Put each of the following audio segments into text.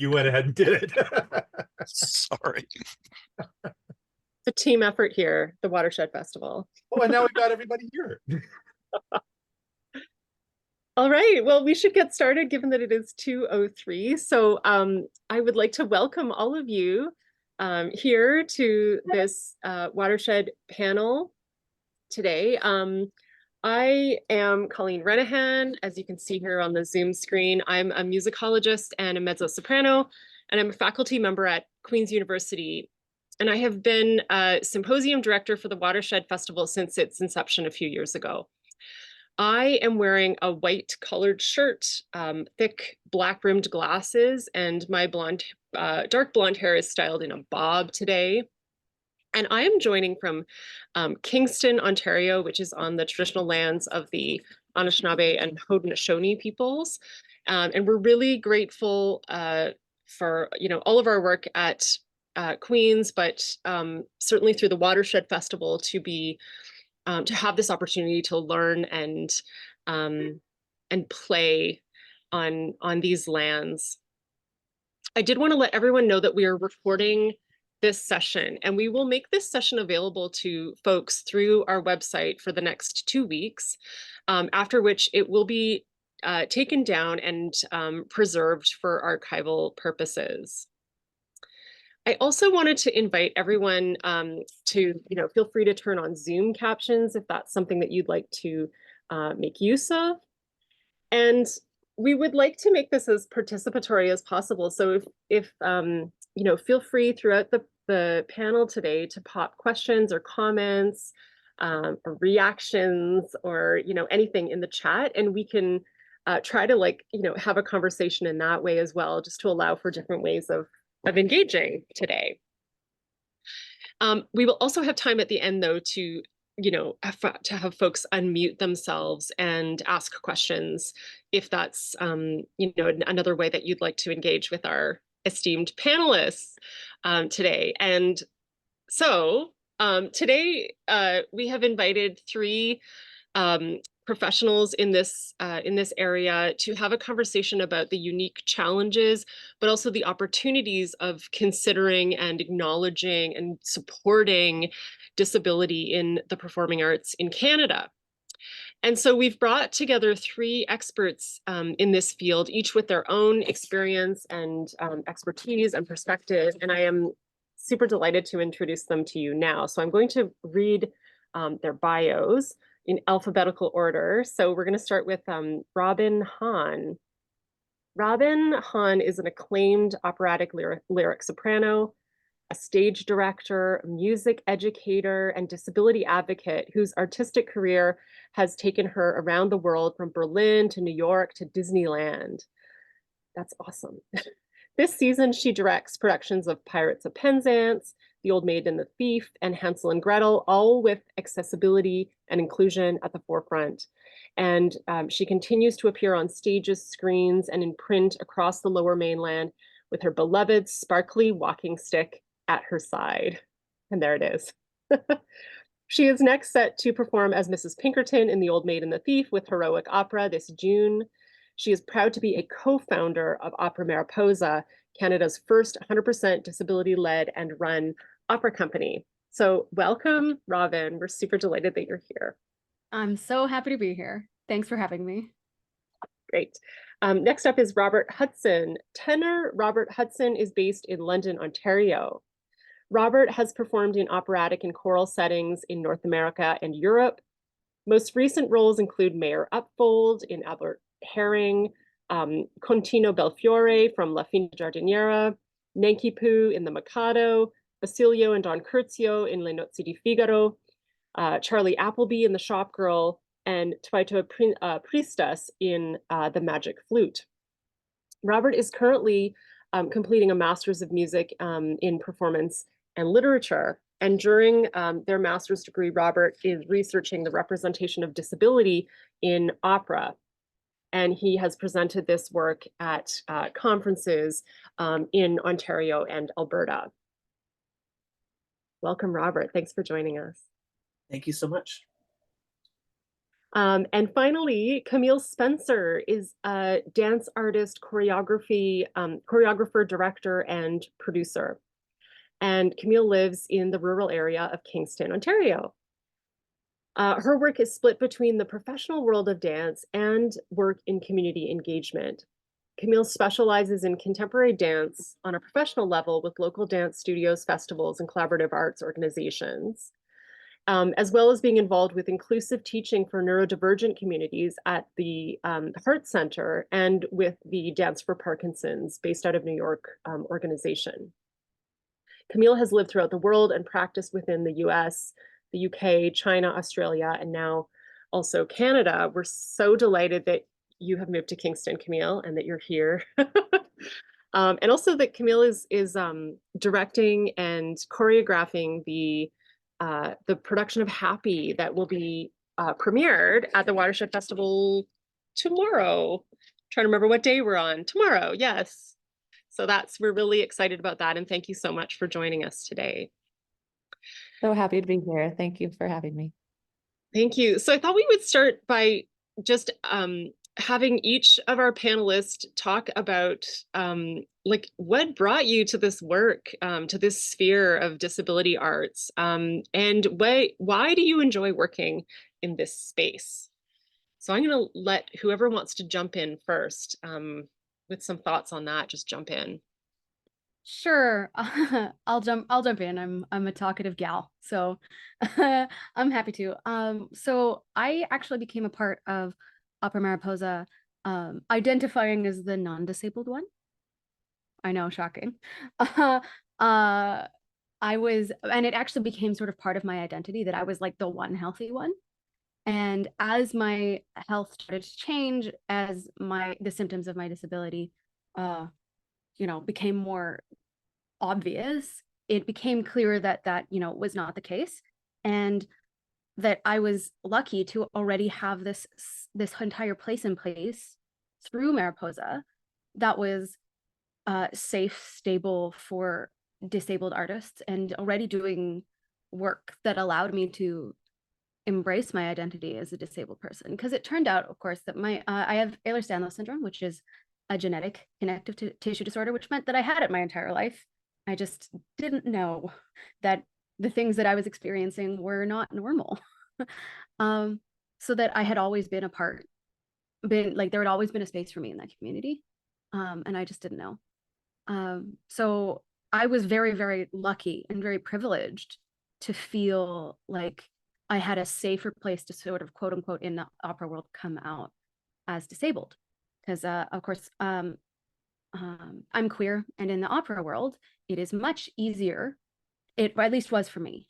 You went ahead and did it. Sorry. It's a team effort here, the Watershed Festival. Oh, and now we got everybody here. All right, well, we should get started given that it is 2:03. So I would like to welcome all of you here to this Watershed panel today. I am Colleen Renihan, as you can see here on the Zoom screen. I'm a musicologist and a mezzo-soprano, and I'm a faculty member at Queen's University. And I have been a symposium director for the Watershed Festival since its inception a few years ago. I am wearing a white colored shirt, thick black rimmed glasses, and my dark blonde hair is styled in a bob today. And I am joining from Kingston, Ontario, which is on the traditional lands of the Anishinaabe and Haudenosaunee peoples. And we're really grateful for all of our work at Queen's, but certainly through the Watershed Festival to have this opportunity to learn and play on these lands. I did want to let everyone know that we are recording this session, and we will make this session available to folks through our website for the next 2 weeks, after which it will be taken down and preserved for archival purposes. I also wanted to invite everyone to feel free to turn on Zoom captions if that's something that you'd like to make use of. And we would like to make this as participatory as possible. So if feel free throughout the panel today to pop questions or comments or reactions or anything in the chat, and we can try to have a conversation in that way as well, just to allow for different ways of engaging today. We will also have time at the end, though, to have folks unmute themselves and ask questions if that's another way that you'd like to engage with our esteemed panelists today. And so today we have invited three professionals in this area to have a conversation about the unique challenges, but also the opportunities of considering and acknowledging and supporting disability in the performing arts in Canada. And so we've brought together three experts in this field, each with their own experience and expertise and perspective. And I am super delighted to introduce them to you now. So I'm going to read their bios in alphabetical order. So we're going to start with Robin Hahn. Robin Hahn is an acclaimed operatic lyric soprano, a stage director, music educator, and disability advocate whose artistic career has taken her around the world, from Berlin to New York to Disneyland. That's awesome. This season, she directs productions of Pirates of Penzance, The Old Maid and the Thief, and Hansel and Gretel, all with accessibility and inclusion at the forefront. And she continues to appear on stages, screens, and in print across the Lower Mainland with her beloved sparkly walking stick at her side. And there it is. She is next set to perform as Mrs. Pinkerton in The Old Maid and the Thief with Heroic Opera this June. She is proud to be a co-founder of Opera Mariposa, Canada's first 100% disability-led and run opera company. So welcome, Robin. We're super delighted that you're here. I'm so happy to be here. Thanks for having me. Great. Next up is Robert Hutson. Tenor Robert Hutson is based in London, Ontario. Robert has performed in operatic and choral settings in North America and Europe. Most recent roles include Mayor Upfold in Albert Herring, Contino Belfiore from La Fine Giardiniera, Nankipu in The Mikado, Basilio and Don Curzio in Le Nozze di Figaro, Charlie Appleby in The Shop Girl, and Twaito Priestas in The Magic Flute. Robert is currently completing a Master's of Music in Performance and Literature. And during their master's degree, Robert is researching the representation of disability in opera. And he has presented this work at conferences in Ontario and Alberta. Welcome, Robert. Thanks for joining us. Thank you so much. And finally, Camille Spencer is a dance artist, choreographer, director, and producer. And Camille lives in the rural area of Kingston, Ontario. Her work is split between the professional world of dance and work in community engagement. Camille specializes in contemporary dance on a professional level with local dance studios, festivals, and collaborative arts organizations, as well as being involved with inclusive teaching for neurodivergent communities at the Heart Center and with the Dance for Parkinson's, based out of New York organization. Camille has lived throughout the world and practiced within the US, the UK, China, Australia, and now also Canada. We're so delighted that you have moved to Kingston, Camille, and that you're here. And also that Camille is directing and choreographing the production of Happy that will be premiered at the Watershed Festival tomorrow. Trying to remember what day we're on. Tomorrow, yes. So we're really excited about that. And thank you so much for joining us today. So happy to be here. Thank you for having me. Thank you. So I thought we would start by just having each of our panelists talk about like what brought you to this work, to this sphere of disability arts, and why do you enjoy working in this space? So I'm going to let whoever wants to jump in first with some thoughts on that, just jump in. Sure. I'll jump in. I'm a talkative gal, so I'm happy to. So I actually became a part of Opera Mariposa, identifying as the non-disabled one. I know, shocking. I was, and it actually became sort of part of my identity that I was like the one healthy one. And as my health started to change, as the symptoms of my disability, became more obvious, it became clear that was not the case, and that I was lucky to already have this entire place in place through Mariposa that was safe, stable for disabled artists, and already doing work that allowed me to embrace my identity as a disabled person. Because it turned out, of course, that I have Ehlers-Danlos syndrome, which is a genetic connective tissue disorder, which meant that I had it my entire life. I just didn't know that the things that I was experiencing were not normal. So that I had always been there had always been a space for me in that community. And I just didn't know. So I was very, very lucky and very privileged to feel like I had a safer place to sort of, quote unquote, in the opera world, come out as disabled. Because of course, I'm queer, and in the opera world, it is much easier, or at least was for me,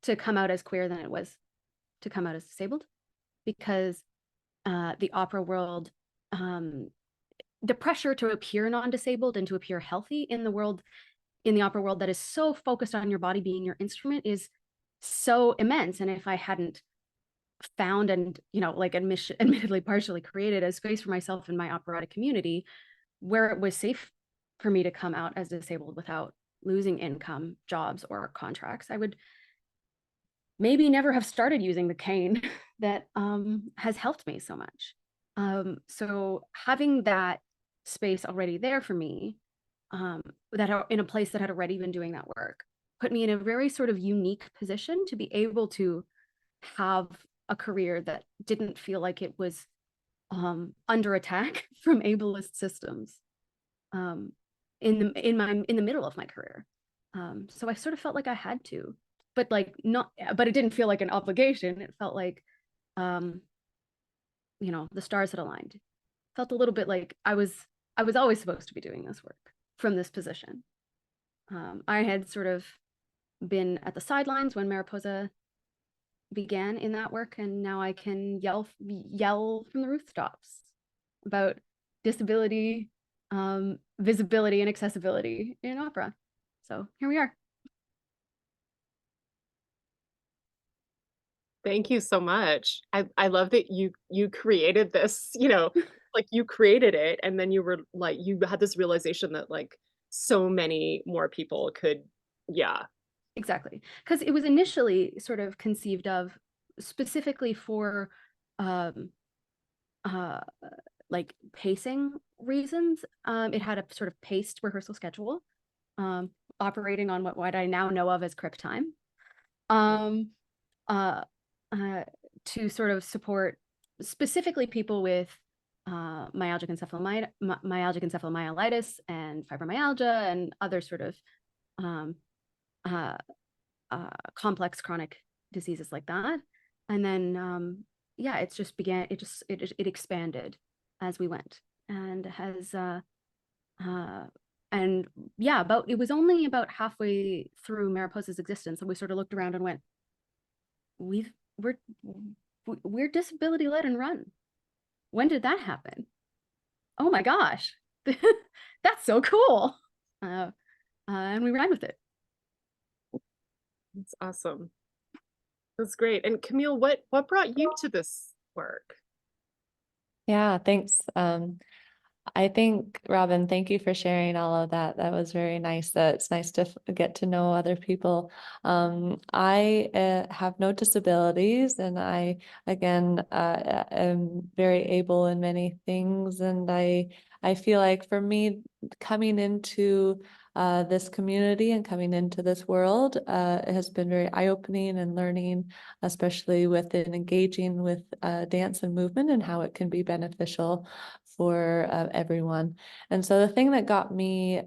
to come out as queer than it was to come out as disabled, because the opera world, the pressure to appear non-disabled and to appear healthy in the opera world that is so focused on your body being your instrument is so immense. And if I hadn't found and admittedly partially created a space for myself in my operatic community where it was safe for me to come out as disabled without losing income, jobs, or contracts, I would maybe never have started using the cane that has helped me so much. So having that space already there for me, that in a place that had already been doing that work, put me in a very sort of unique position to be able to have a career that didn't feel like it was under attack from ableist systems in the middle of my career. So I sort of felt like I had to, but it didn't feel like an obligation. It felt like, the stars had aligned. Felt a little bit like I was always supposed to be doing this work from this position. I had sort of been at the sidelines when Mariposa began in that work, and now I can yell from the rooftops about disability, visibility, and accessibility in opera. So here we are. Thank you so much. I love that you created this, like you created it, and then you were like, you had this realization that like so many more people could, yeah. Exactly. Because it was initially sort of conceived of specifically for um, like pacing reasons. It had a sort of paced rehearsal schedule, operating on what I now know of as crip time, um, uh, to sort of support specifically people with myalgic encephalomyelitis and fibromyalgia and other sort of complex chronic diseases like that. And then yeah, it expanded as we went, and has and yeah, it was only about halfway through Mariposa's existence that we sort of looked around and went, we're disability led and run. When did that happen? Oh my gosh, that's so cool. And we ran with it. That's awesome. That's great. And Camille, what brought you to this work? Yeah, thanks. I think, Robin, thank you for sharing all of that. That was very nice. It's nice to get to know other people. I have no disabilities, and I, again, am very able in many things. And I feel like for me, coming into this community and coming into this world has been very eye-opening and learning, especially within engaging with dance and movement and how it can be beneficial for everyone. And so the thing that got me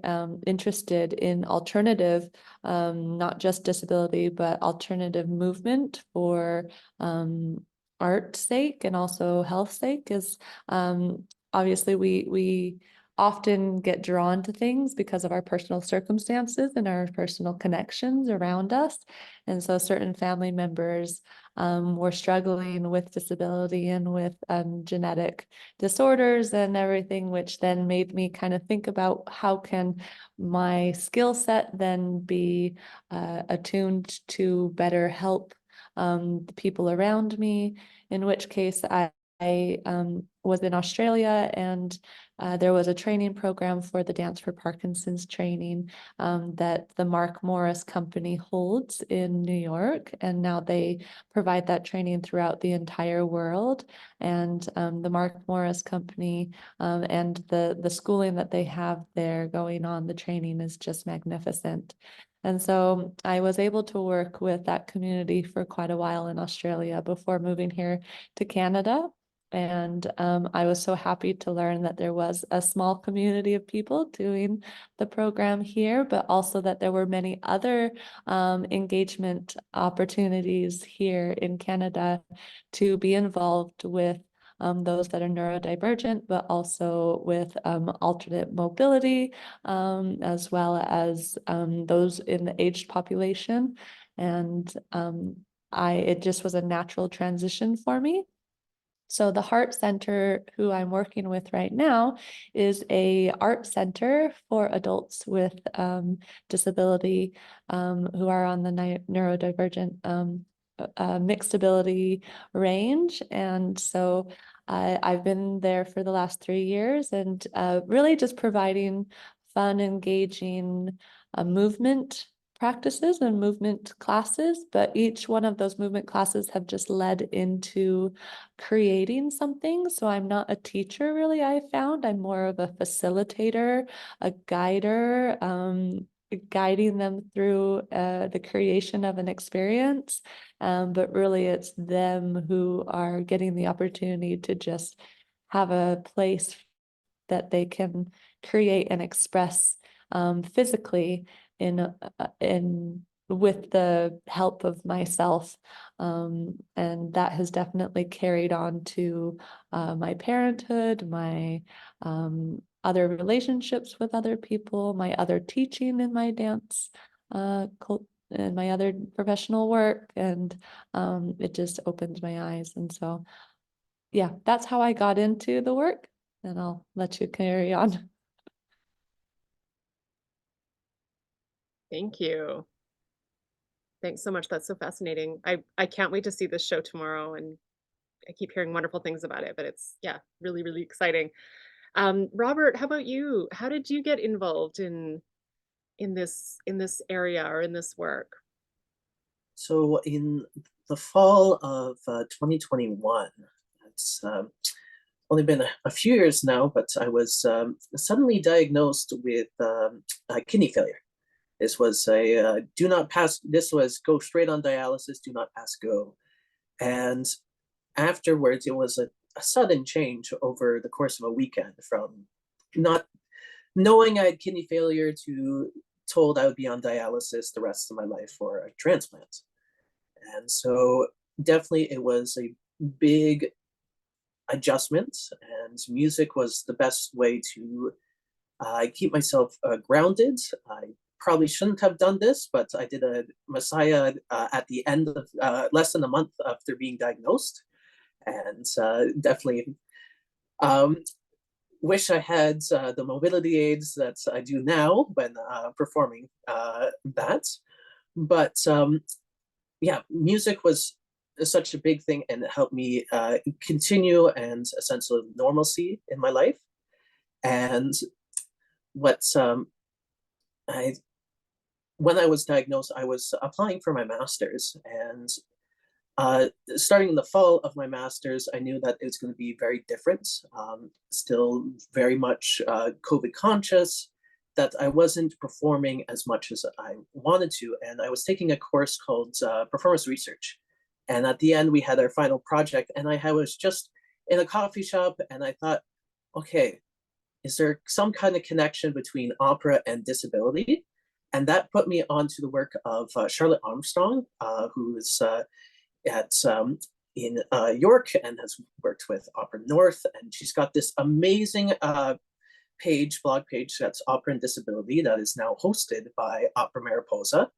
interested in alternative, not just disability, but alternative movement for art's sake and also health sake is obviously we often get drawn to things because of our personal circumstances and our personal connections around us. And so certain family members were struggling with disability and with genetic disorders and everything, which then made me kind of think about how can my skill set then be attuned to better help the people around me, in which case I was in Australia, and there was a training program for the Dance for Parkinson's training that the Mark Morris Company holds in New York. And now they provide that training throughout the entire world. And the Mark Morris Company and the schooling that they have there going on, the training is just magnificent. And so I was able to work with that community for quite a while in Australia before moving here to Canada. And I was so happy to learn that there was a small community of people doing the program here, but also that there were many other engagement opportunities here in Canada to be involved with those that are neurodivergent, but also with alternate mobility, as well as those in the aged population. And it just was a natural transition for me. So the Heart Center, who I'm working with right now, is a art center for adults with disability who are on the neurodivergent mixed ability range. And so I've been there for the last 3 years, and really just providing fun, engaging movement practices and movement classes, but each one of those movement classes have just led into creating something. So I'm not a teacher, really, I found. I'm more of a facilitator, a guider, guiding them through the creation of an experience. But really it's them who are getting the opportunity to just have a place that they can create and express physically in with the help of myself. And that has definitely carried on to my parenthood, my other relationships with other people, my other teaching in my dance and my other professional work. And it just opened my eyes. And so, yeah, that's how I got into the work. And I'll let you carry on. Thank you. Thanks so much. That's so fascinating. I can't wait to see this show tomorrow, and I keep hearing wonderful things about it, but it's, yeah, really, really exciting. Robert, how about you? How did you get involved in this area or in this work? So in the fall of 2021, it's only been a few years now, but I was suddenly diagnosed with kidney failure. This was a do not pass, this was go straight on dialysis, do not pass go. And afterwards, it was a sudden change over the course of a weekend, from not knowing I had kidney failure to told I would be on dialysis the rest of my life for a transplant. And so definitely it was a big adjustment, and music was the best way to keep myself grounded. I probably shouldn't have done this, but I did a Messiah at the end of less than a month after being diagnosed, and definitely wish I had the mobility aids that I do now when performing that. But yeah, music was such a big thing, and it helped me continue and a sense of normalcy in my life. And what when I was diagnosed, I was applying for my master's, and starting in the fall of my master's, I knew that it was going to be very different, still very much COVID conscious, that I wasn't performing as much as I wanted to. And I was taking a course called performance research. And at the end, we had our final project, and I was just in a coffee shop, and I thought, okay, is there some kind of connection between opera and disability? And that put me onto the work of Charlotte Armstrong, who is in York and has worked with Opera North. And she's got this amazing blog page that's Opera and Disability, that is now hosted by Opera Mariposa.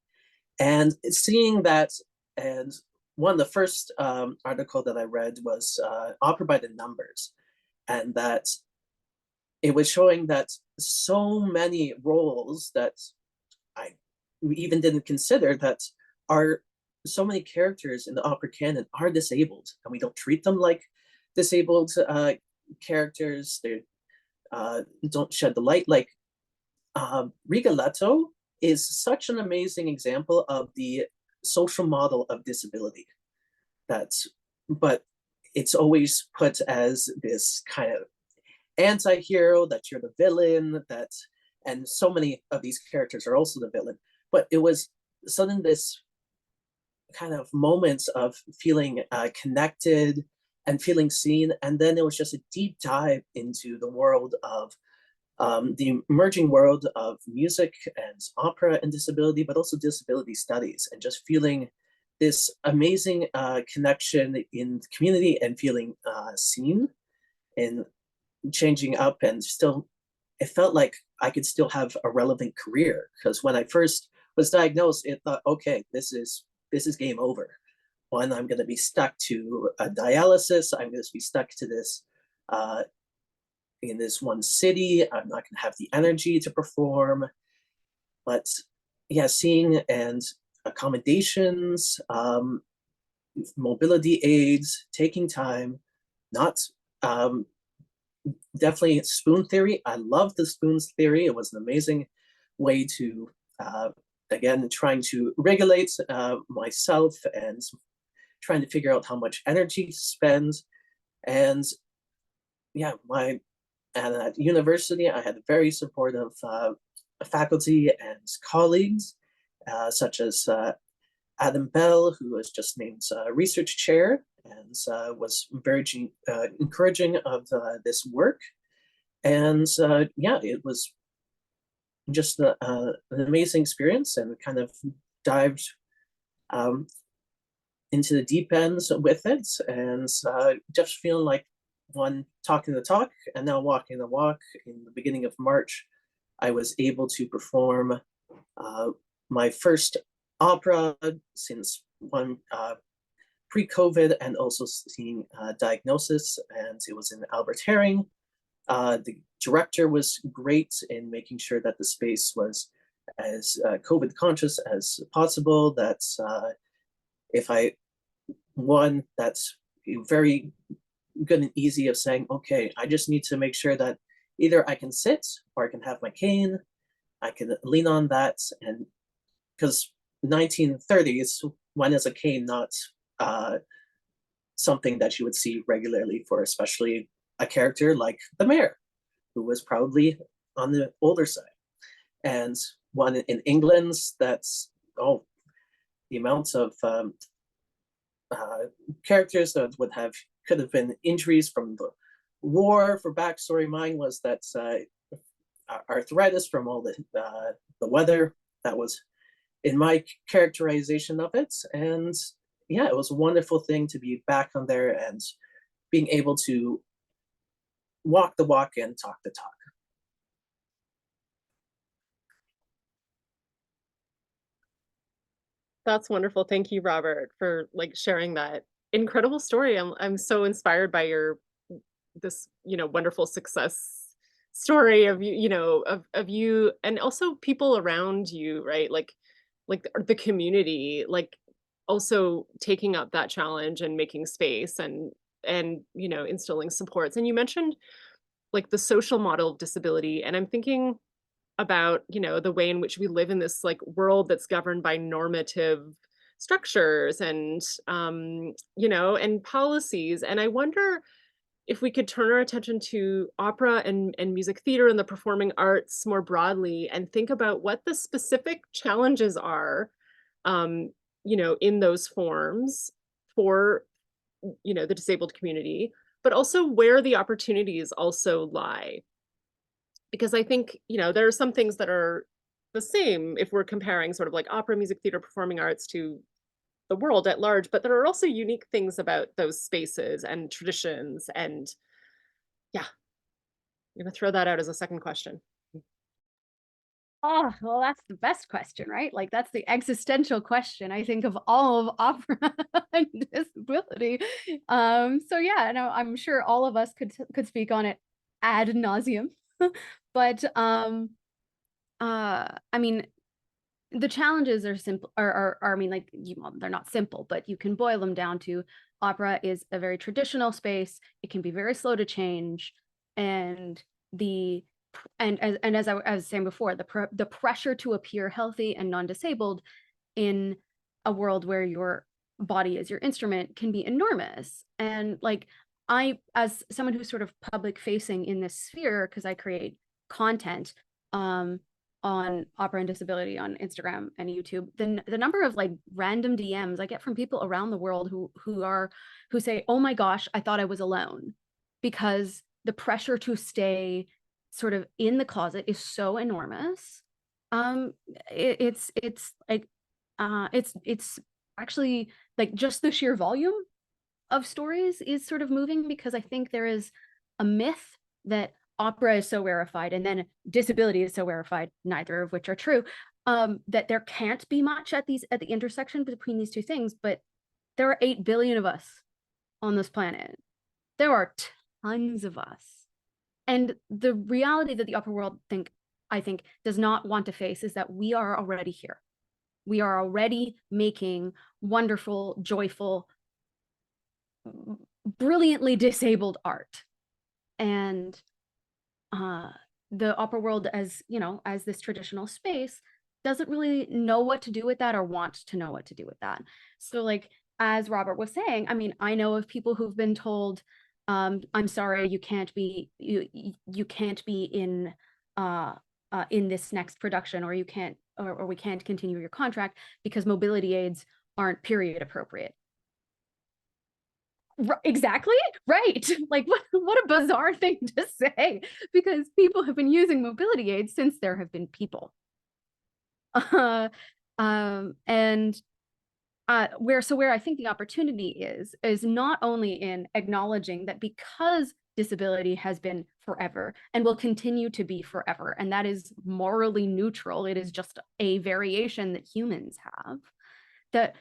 And seeing that, and one of the first article that I read was Opera by the Numbers, and that it was showing that so many roles that we even didn't consider, that are so many characters in the opera canon are disabled, and we don't treat them like disabled characters. They don't shed the light. Like Rigoletto is such an amazing example of the social model of disability. But it's always put as this kind of anti-hero, that you're the villain, and so many of these characters are also the villain. But it was suddenly this kind of moments of feeling connected and feeling seen, and then it was just a deep dive into the world of the emerging world of music and opera and disability, but also disability studies, and just feeling this amazing connection in the community, and feeling seen, and changing up, and still, it felt like I could still have a relevant career. Because when I first was diagnosed, it thought, okay, this is game over. One, I'm going to be stuck to a dialysis. I'm going to be stuck to this in this one city. I'm not going to have the energy to perform. But yeah, seeing and accommodations, mobility aids, taking time, not definitely spoon theory. I love the spoons theory. It was an amazing way to again, trying to regulate myself, and trying to figure out how much energy to spend. And yeah, at university, I had very supportive faculty and colleagues, such as Adam Bell, who was just named research chair, and was very encouraging of this work. And yeah, it was just an amazing experience, and kind of dived into the deep ends with it, and just feeling like one talking the talk and now walking the walk. In the beginning of March, I was able to perform my first opera since one pre-COVID, and also seeing diagnosis, and it was in Albert Herring. The director was great in making sure that the space was as COVID conscious as possible. That's that's very good and easy of saying, okay, I just need to make sure that either I can sit or I can have my cane, I can lean on that. And because 1930s, when is a cane not something that you would see regularly for especially a character like the mayor, who was probably on the older side. And one in England that's, oh, the amounts of characters that could have been injuries from the war. For backstory, mine was that arthritis from all the weather. That was in my characterization of it. And yeah, it was a wonderful thing to be back on there and being able to walk the walk and talk the talk. That's wonderful. Thank you, Robert, for like sharing that incredible story. I'm so inspired by your this, wonderful success story of you, of you and also people around you, right? Like the community, like also taking up that challenge and making space and instilling supports. And you mentioned like the social model of disability, and I'm thinking about the way in which we live in this like world that's governed by normative structures and and policies. And I wonder if we could turn our attention to opera and music theater and the performing arts more broadly and think about what the specific challenges are in those forms for the disabled community, but also where the opportunities also lie. Because I think, there are some things that are the same if we're comparing sort of like opera, music theater, performing arts to the world at large, but there are also unique things about those spaces and traditions. And yeah, I'm going to throw that out as a second question. Oh, well, that's the best question, right? Like that's the existential question, I think, of all of opera and disability. So yeah, no, I'm sure all of us could speak on it ad nauseum. But I mean, the challenges are simple, I mean, like well, they're not simple, but you can boil them down to opera is a very traditional space. It can be very slow to change, and as I was saying before, the pressure to appear healthy and non-disabled in a world where your body is your instrument can be enormous. And like I, as someone who's sort of public facing in this sphere, because I create content on opera and disability on Instagram and YouTube, the number of like random DMs I get from people around the world who say, "Oh my gosh, I thought I was alone," because the pressure to stay sort of in the closet is so enormous. It's like it's actually like just the sheer volume of stories is sort of moving, because I think there is a myth that opera is so rarefied and then disability is so rarefied, neither of which are true, that there can't be much at the intersection between these two things. But there are 8 billion of us on this planet. There are tons of us. And the reality that the opera world I think does not want to face is that we are already here. We are already making wonderful, joyful, brilliantly disabled art. And the opera world, as as this traditional space, doesn't really know what to do with that or want to know what to do with that. So like, as Robert was saying, I mean, I know of people who've been told, I'm sorry, you can't be in this next production, or you can't, or we can't continue your contract because mobility aids aren't period appropriate. Exactly, right. Like what a bizarre thing to say, because people have been using mobility aids since there have been people. And where I think the opportunity is not only in acknowledging that because disability has been forever and will continue to be forever, and that is morally neutral, it is just a variation that humans have, that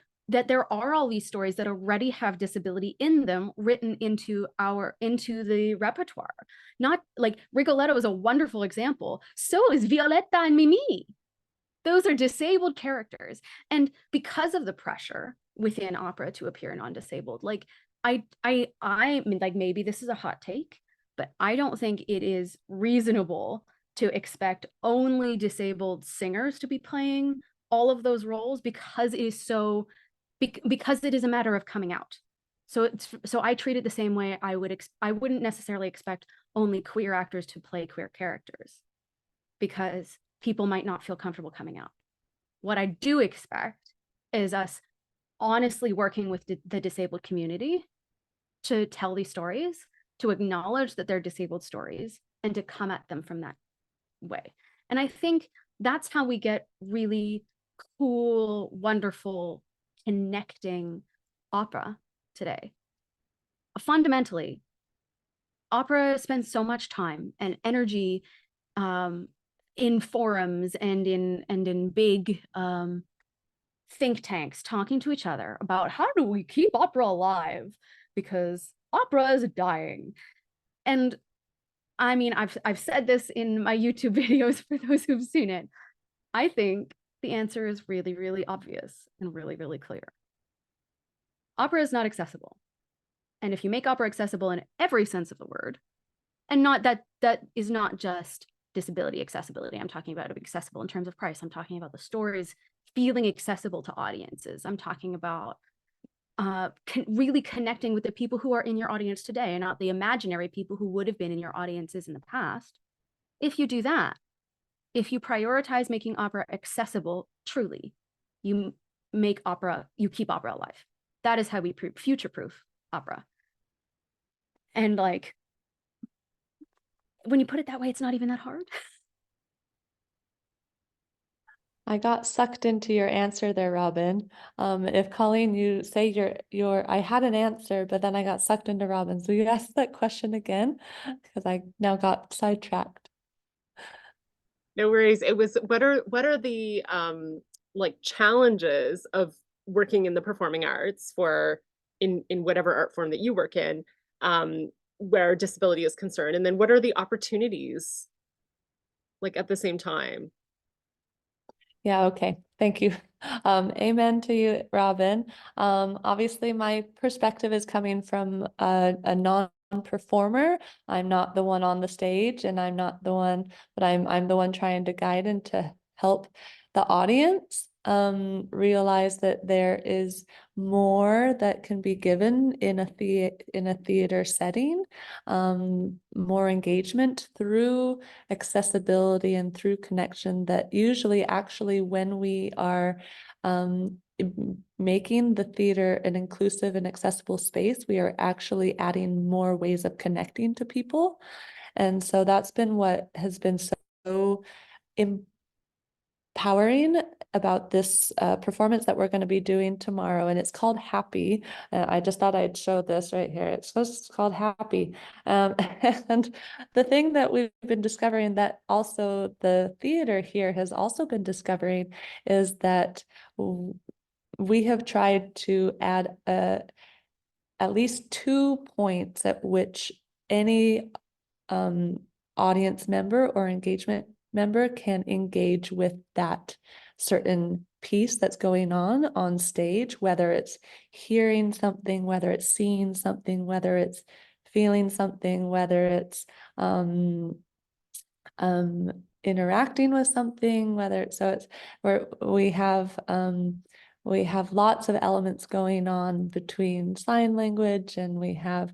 there are all these stories that already have disability in them written into the repertoire. Not like Rigoletto is a wonderful example. So is Violetta and Mimi. Those are disabled characters. And because of the pressure within opera to appear non-disabled, like I mean, like maybe this is a hot take, but I don't think it is reasonable to expect only disabled singers to be playing all of those roles, because it is so because it is a matter of coming out. So I treat it the same way I wouldn't necessarily expect only queer actors to play queer characters, because people might not feel comfortable coming out. What I do expect is us honestly working with the disabled community to tell these stories, to acknowledge that they're disabled stories, and to come at them from that way. And I think that's how we get really cool, wonderful, connecting opera today. Fundamentally, opera spends so much time and energy in forums and in big think tanks talking to each other about how do we keep opera alive, because opera is dying. And I mean, I've said this in my YouTube videos for those who've seen it. I think the answer is really, really obvious and really, really clear. Opera is not accessible. And if you make opera accessible in every sense of the word, and not that is not just disability accessibility. I'm talking about accessible in terms of price. I'm talking about the stories feeling accessible to audiences. I'm talking about really connecting with the people who are in your audience today and not the imaginary people who would have been in your audiences in the past. If you do that, if you prioritize making opera accessible truly, you keep opera alive. That is how we future-proof opera. And like, when you put it that way, it's not even that hard. I got sucked into your answer there, Robin. If Colleen, you say I had an answer, but then I got sucked into Robin's. Will you ask that question again? Because I now got sidetracked. No worries. It was, what are the like challenges of working in the performing arts in whatever art form that you work in, where disability is concerned, and then what are the opportunities like at the same time? Yeah, okay. Thank you. Amen to you, Robin. Obviously my perspective is coming from a non-performer. I'm not the one on the stage, and I'm not the one, but I'm the one trying to guide and to help the audience realize that there is more that can be given in a theater setting, more engagement through accessibility and through connection, that usually actually when we are making the theater an inclusive and accessible space, we are actually adding more ways of connecting to people. And so that's been what has been so empowering about this performance that we're going to be doing tomorrow, and it's called Happy. I just thought I'd show this right here. It's called Happy. And the thing that we've been discovering, that also the theater here has also been discovering, is that we have tried to add at least 2 points at which any audience member or engagement member can engage with that certain piece that's going on stage, whether it's hearing something, whether it's seeing something, whether it's feeling something, whether it's interacting with something, whether it's, so it's where we have lots of elements going on between sign language, and we have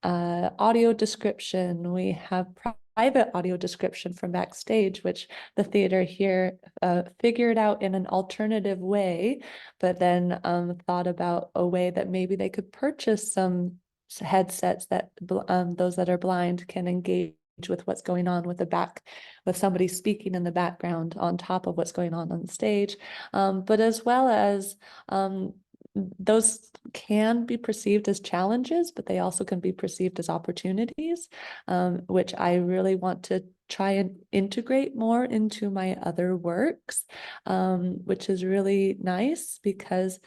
audio description, we have private audio description from backstage, which the theater here figured out in an alternative way, but then thought about a way that maybe they could purchase some headsets that those that are blind can engage with what's going on with with somebody speaking in the background on top of what's going on the stage, but as well as those can be perceived as challenges, but they also can be perceived as opportunities, which I really want to try and integrate more into my other works, which is really nice, because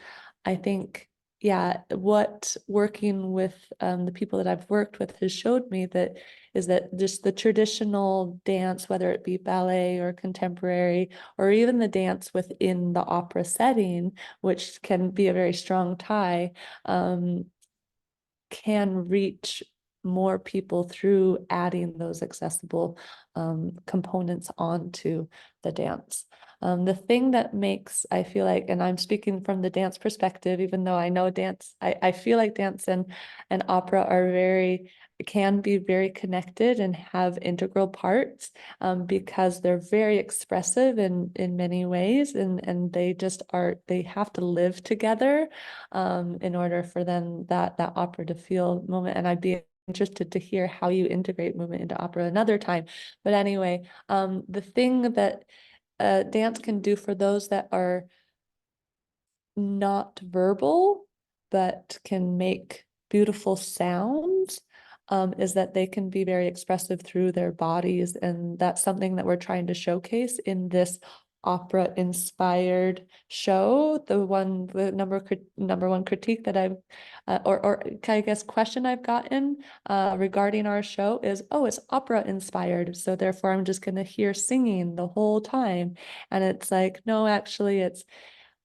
I think, yeah, what working with the people that I've worked with has showed me that is that just the traditional dance, whether it be ballet or contemporary, or even the dance within the opera setting, which can be a very strong tie, can reach more people through adding those accessible components onto the dance. The thing that makes, I feel like, and I'm speaking from the dance perspective, even though I know dance, I feel like dance and opera are can be very connected and have integral parts, because they're very expressive in many ways, and they just are, they have to live together in order for them that opera to feel moment. And I'd be interested to hear how you integrate movement into opera another time. But anyway, the thing that dance can do for those that are not verbal but can make beautiful sounds, is that they can be very expressive through their bodies. And that's something that we're trying to showcase in this opera inspired show. The number one critique that I've or I guess question I've gotten regarding our show is, oh, it's opera inspired, so therefore I'm just going to hear singing the whole time. And it's like, no, actually it's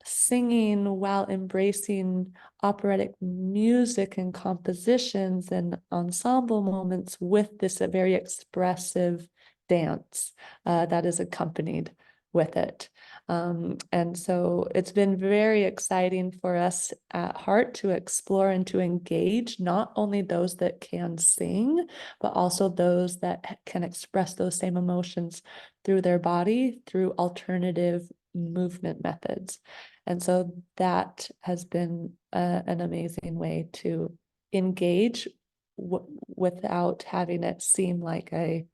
singing while embracing operatic music and compositions and ensemble moments with this very expressive dance that is accompanied with it. And so it's been very exciting for us at Heart to explore and to engage not only those that can sing, but also those that can express those same emotions through their body, through alternative movement methods. And so that has been an amazing way to engage without having it seem like a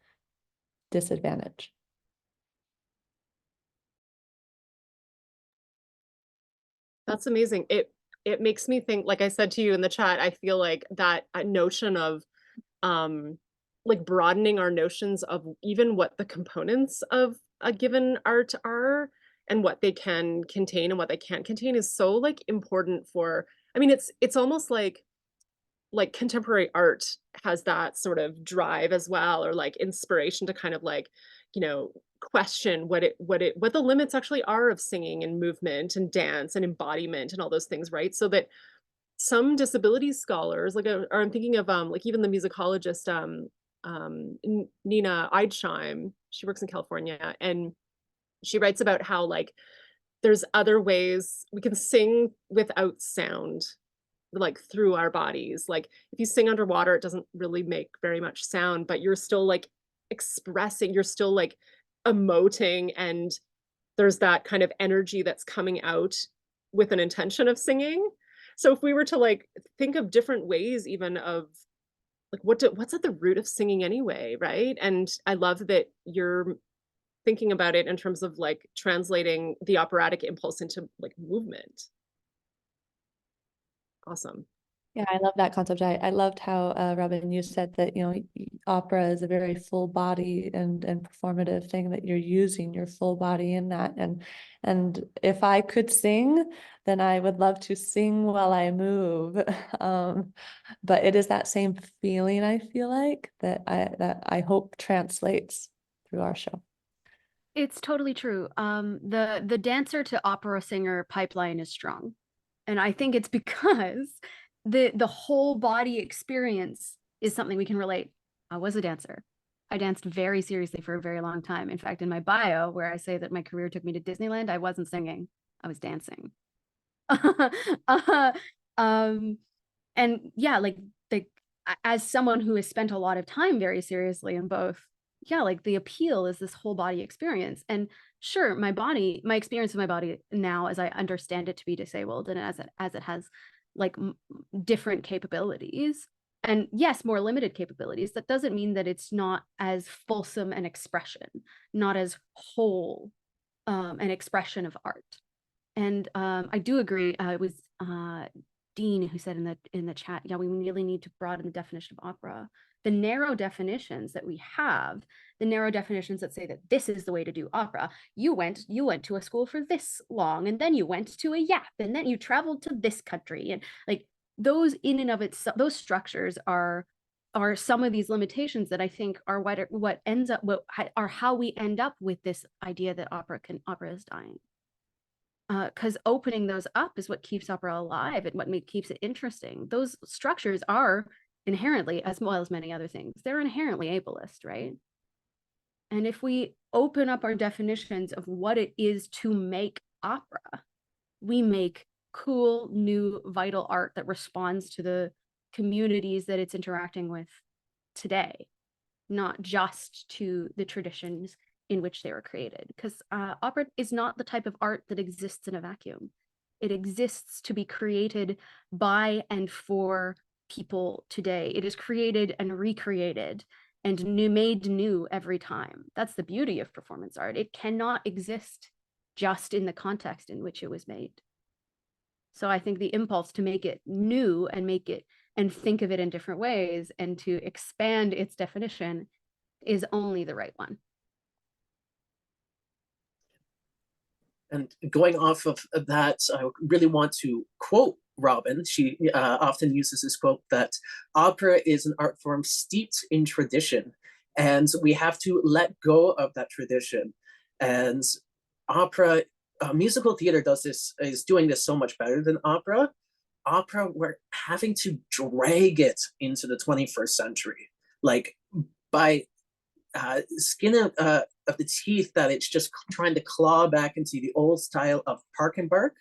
disadvantage. That's amazing. It makes me think, like I said to you in the chat, I feel like that notion of like broadening our notions of even what the components of a given art are and what they can contain and what they can't contain is so like important for, I mean, it's almost like contemporary art has that sort of drive as well, or like inspiration to kind of like, you know, question what the limits actually are of singing and movement and dance and embodiment and all those things, right? So that some disability scholars, like, or I'm thinking of like even the musicologist Nina Eidsheim, she works in California, and she writes about how like there's other ways we can sing without sound, like through our bodies. Like if you sing underwater, it doesn't really make very much sound, but you're still like expressing, you're still like emoting, and there's that kind of energy that's coming out with an intention of singing. So if we were to like think of different ways even of like what's at the root of singing anyway, right? And I love that you're thinking about it in terms of like translating the operatic impulse into like movement. Awesome. Yeah, I love that concept. I loved how Robin, you said that, you know, opera is a very full body and performative thing, that you're using your full body in that. And if I could sing, then I would love to sing while I move. But it is that same feeling, I feel like, that I hope translates through our show. It's totally true. The dancer to opera singer pipeline is strong. And I think it's because the whole body experience is something we can relate. I was a dancer. I danced very seriously for a very long time. In fact, in my bio, where I say that my career took me to Disneyland, I wasn't singing, I was dancing. And yeah, like as someone who has spent a lot of time very seriously in both, yeah, like the appeal is this whole body experience. And sure, my experience of my body now, as I understand it to be disabled, and as it has like different capabilities, and yes, more limited capabilities, that doesn't mean that it's not as fulsome an expression, not as whole an expression of art. And I do agree. It was Dean who said in the chat, yeah, we really need to broaden the definition of opera. The narrow definitions that we have, the narrow definitions that say that this is the way to do opera. You went to a school for this long, and then you went to a YAP, and then you traveled to this country, and like those in and of itself, those structures are some of these limitations that I think are what are how we end up with this idea that opera is dying. Because opening those up is what keeps opera alive and what keeps it interesting. Those structures are inherently, as well as many other things, they're inherently ableist, right? And if we open up our definitions of what it is to make opera, we make cool, new, vital art that responds to the communities that it's interacting with today, not just to the traditions in which they were created. Because opera is not the type of art that exists in a vacuum. It exists to be created by and for people today. It is created and recreated and made new every time. That's the beauty of performance art. It cannot exist just in the context in which it was made. So I think the impulse to make it new and make it and think of it in different ways and to expand its definition is only the right one. And going off of that, I really want to quote Robin. She often uses this quote that opera is an art form steeped in tradition, and we have to let go of that tradition. And opera, musical theater is doing this so much better than opera. Opera, we're having to drag it into the 21st century, like by skin of the teeth, that it's just trying to claw back into the old style of Park and Bark,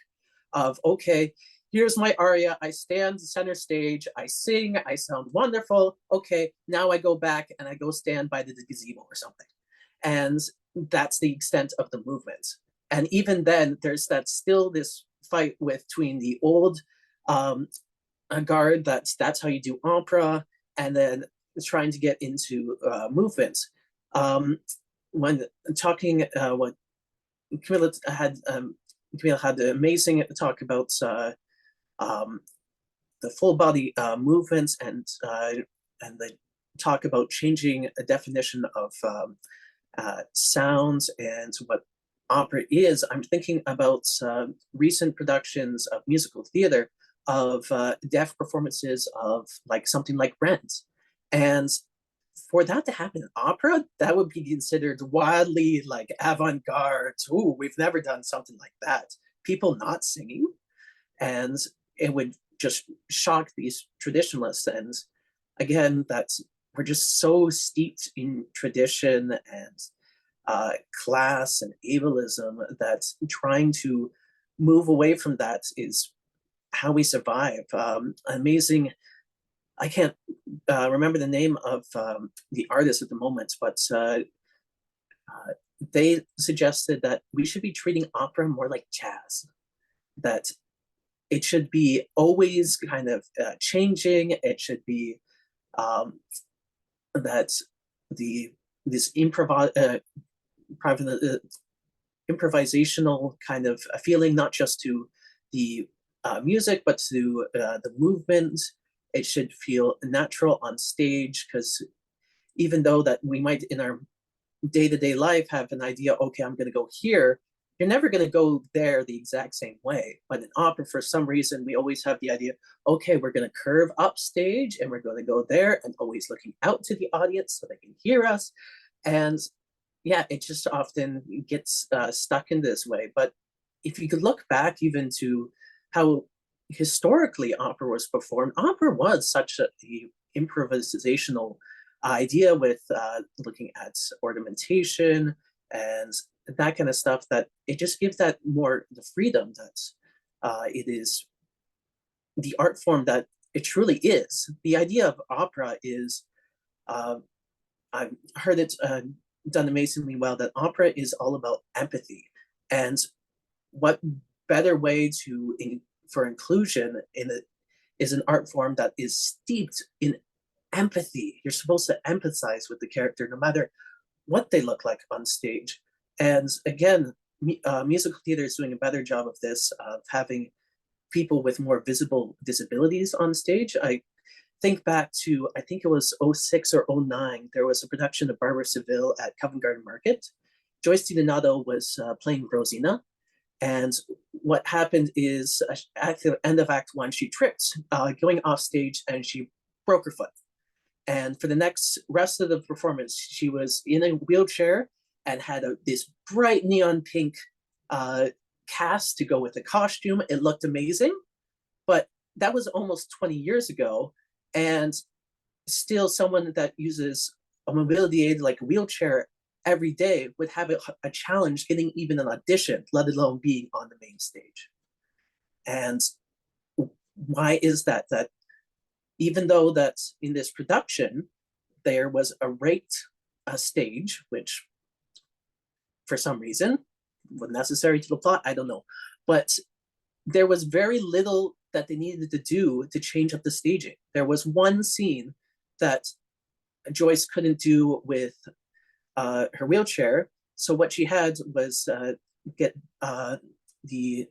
of, okay, here's my aria, I stand center stage, I sing, I sound wonderful, okay, now I go back and I go stand by the gazebo or something. And that's the extent of the movement. And even then, there's still this fight between the old guard, that's how you do opera, and then trying to get into movements. When talking, what Camille had the amazing talk about the full body movements, and the talk about changing a definition of sounds and what opera is. I'm thinking about recent productions of musical theater of deaf performances of like something like Rent. And for that to happen in opera, that would be considered wildly like avant-garde. Ooh, we've never done something like that. People not singing. And it would just shock these traditionalists. And again, we're just so steeped in tradition and class and ableism that trying to move away from that is how we survive. Amazing. I can't remember the name of the artist at the moment, but they suggested that we should be treating opera more like jazz, that it should be always kind of changing. It should be that this improvisational kind of feeling, not just to the music, but to the movement. It should feel natural on stage, because even though that we might in our day-to-day life have an idea, okay, I'm going to go here, you're never going to go there the exact same way. But in opera, for some reason, we always have the idea, okay, we're going to curve up stage and we're going to go there, and always looking out to the audience so they can hear us. And yeah, it just often gets stuck in this way. But if you could look back even to how historically opera was performed, opera was such a improvisational idea with looking at ornamentation and that kind of stuff, that it just gives that more the freedom that it is the art form that it truly is. The idea of opera is, I've heard it done amazingly well, that opera is all about empathy. And what better way for inclusion in it is an art form that is steeped in empathy. You're supposed to empathize with the character no matter what they look like on stage. And again, musical theater is doing a better job of this, of having people with more visible disabilities on stage. I think back to, I think it was 06 or 09, there was a production of Barbara Seville at Covent Garden Market. Joyce DiDonato was playing Rosina. And what happened is, at the end of Act 1, she tripped going off stage and she broke her foot. And for the rest of the performance, she was in a wheelchair and had this bright neon pink cast to go with the costume. It looked amazing, but that was almost 20 years ago. And still someone that uses a mobility aid like a wheelchair every day would have a challenge getting even an audition, let alone being on the main stage. And why is that? That even though that in this production, there was a raked stage, which for some reason was necessary to the plot, I don't know. But there was very little that they needed to do to change up the staging. There was one scene that Joyce couldn't do with her wheelchair. So what she had was get the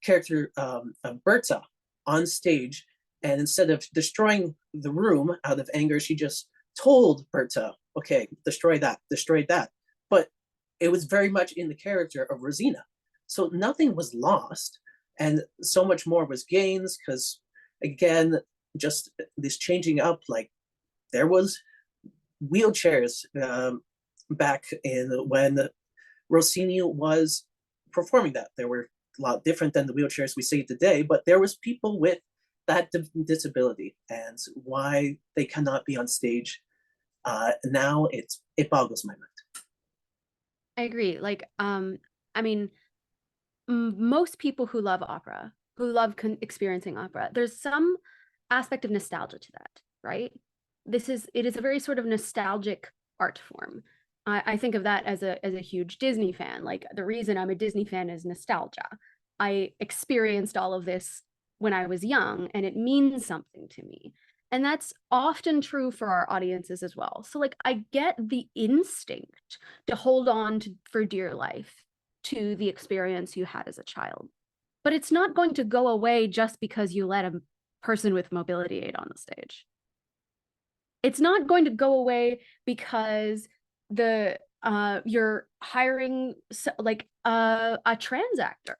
character of Berta on stage, and instead of destroying the room out of anger, she just told Berta, okay, destroy that, destroy that. But it was very much in the character of Rosina. So nothing was lost, and so much more was gains, because again, just this changing up, like there was wheelchairs back in when Rossini was performing that. There were a lot different than the wheelchairs we see today, but there was people with that disability, and why they cannot be on stage now, it boggles my mind. I agree. Like, I mean, most people who love opera, who love experiencing opera, there's some aspect of nostalgia to that, right? It is a very sort of nostalgic art form. I think of that as a huge Disney fan. Like, the reason I'm a Disney fan is nostalgia. I experienced all of this when I was young, and it means something to me. And that's often true for our audiences as well. So like, I get the instinct to hold on to, for dear life, to the experience you had as a child. But it's not going to go away just because you let a person with mobility aid on the stage. It's not going to go away because you're hiring like a trans actor.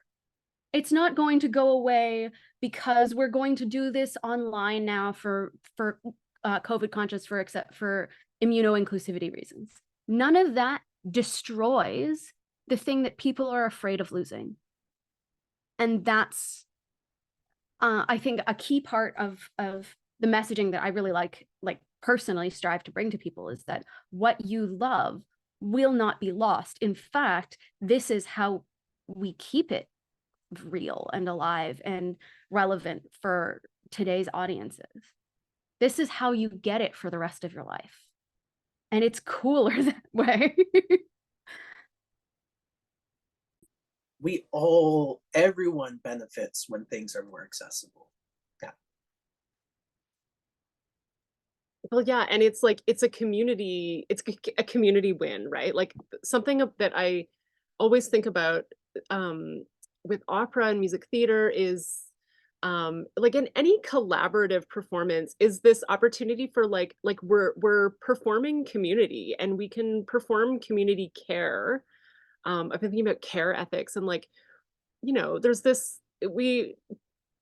It's not going to go away because we're going to do this online now for COVID conscious, except for immuno-inclusivity reasons. None of that destroys the thing that people are afraid of losing. And that's, I think, a key part of the messaging that I really like personally strive to bring to people, is that what you love will not be lost. In fact, this is how we keep it real and alive and relevant for today's audiences. This is how you get it for the rest of your life. And it's cooler that way. Everyone benefits when things are more accessible. Yeah. Well, yeah, and it's like, it's a community win, right? Like, something that I always think about with opera and music theater is like, in any collaborative performance, is this opportunity for like we're performing community, and we can perform community care. I've been thinking about care ethics, and like, there's this, we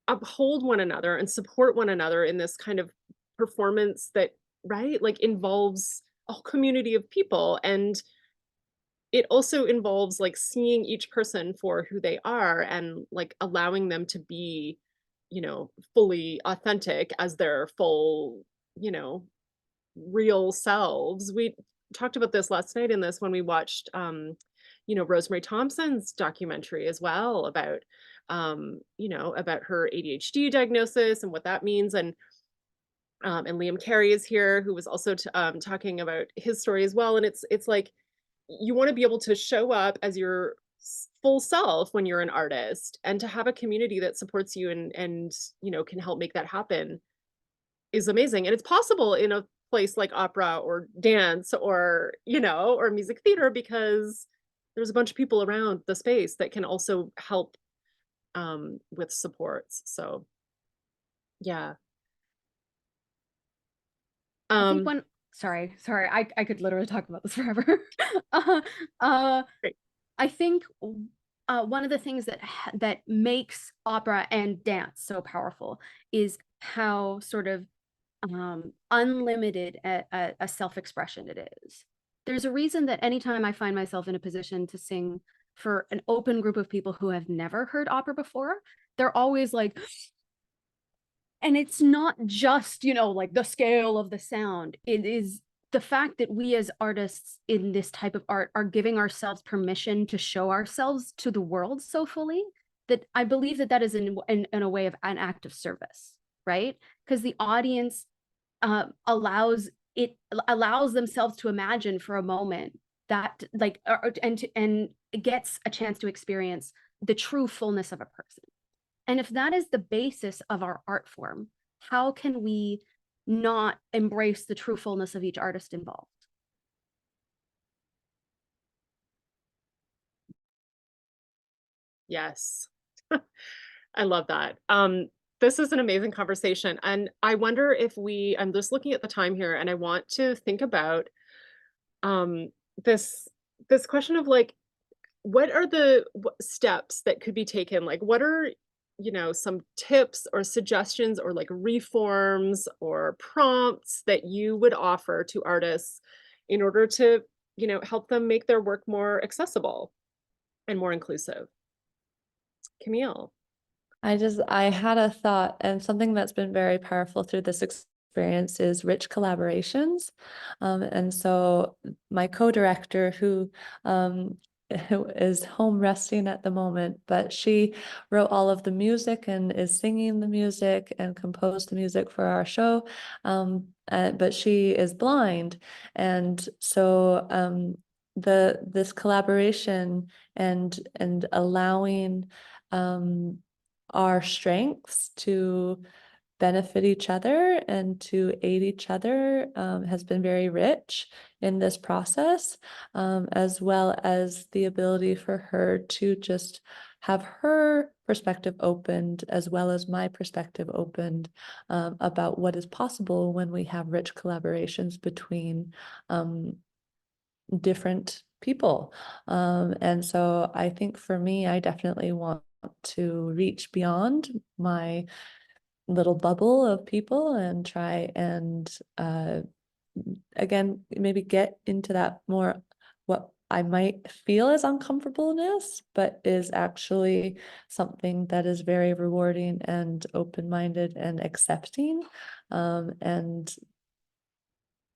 uphold one another and support one another in this kind of performance that, right, like, involves a whole community of people. And it also involves like seeing each person for who they are, and like allowing them to be, fully authentic as their full, real selves. We talked about this last night in this when we watched Rosemary Thompson's documentary as well about about her ADHD diagnosis and what that means. And Liam Carey is here, who was also talking about his story as well. And it's like, you want to be able to show up as your full self when you're an artist, and to have a community that supports you and can help make that happen is amazing. And it's possible in a place like opera or dance or or music theater, because there's a bunch of people around the space that can also help with supports. So yeah. I think sorry, I could literally talk about this forever. Great. I think one of the things that makes opera and dance so powerful is how sort of unlimited a self-expression it is. There's a reason that anytime I find myself in a position to sing for an open group of people who have never heard opera before, they're always like, And it's not just, you know, like the scale of the sound. It is the fact that we as artists in this type of art are giving ourselves permission to show ourselves to the world so fully that I believe that that is in a way of an act of service, right? Because the audience allows themselves to imagine for a moment that like and gets a chance to experience the true fullness of a person. And if that is the basis of our art form, how can we not embrace the true fullness of each artist involved? Yes. I love that. This is an amazing conversation. And I wonder if I'm just looking at the time here and I want to think about um, this question of like, what are the steps that could be taken? Like, what are, you know, some tips or suggestions or like reforms or prompts that you would offer to artists in order to, you know, help them make their work more accessible and more inclusive? Camille. I had a thought, and something that's been very powerful through this experience is rich collaborations. And so my co-director, who is home resting at the moment, but she wrote all of the music and is singing the music and composed the music for our show. But she is blind. And so this collaboration and allowing our strengths to benefit each other and to aid each other has been very rich in this process, as well as the ability for her to just have her perspective opened as well as my perspective opened about what is possible when we have rich collaborations between different people. And so I think for me, I definitely want to reach beyond my little bubble of people and try and again maybe get into that more what I might feel as uncomfortableness, but is actually something that is very rewarding and open-minded and accepting. And